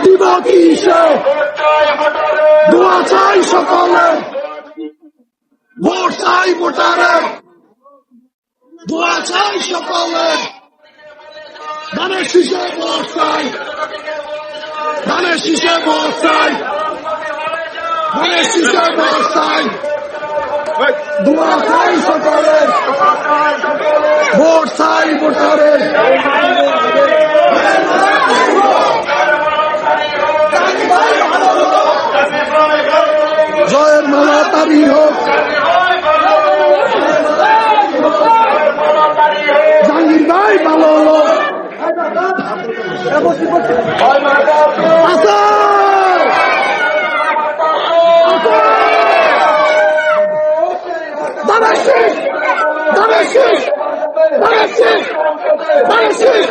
দিব কিসে দোয়া চাই সকলে ভোট চাই ভোটারে দোয়া চাই সকলে ধানের শীষে ভোট চাই ধানের শীষে ভোট চাই ধানের শীষে ভোট চাই দোয়া চাই সকলে ভোট চাই ভোটারে জয়ের মালা তারি হোক জাহাঙ্গীর ভাই ভালো হলো দাঁড়াচ্ছিস দাঁড়াচ্ছিস দাঁড়াচ্ছিস দাঁড়াচ্ছিস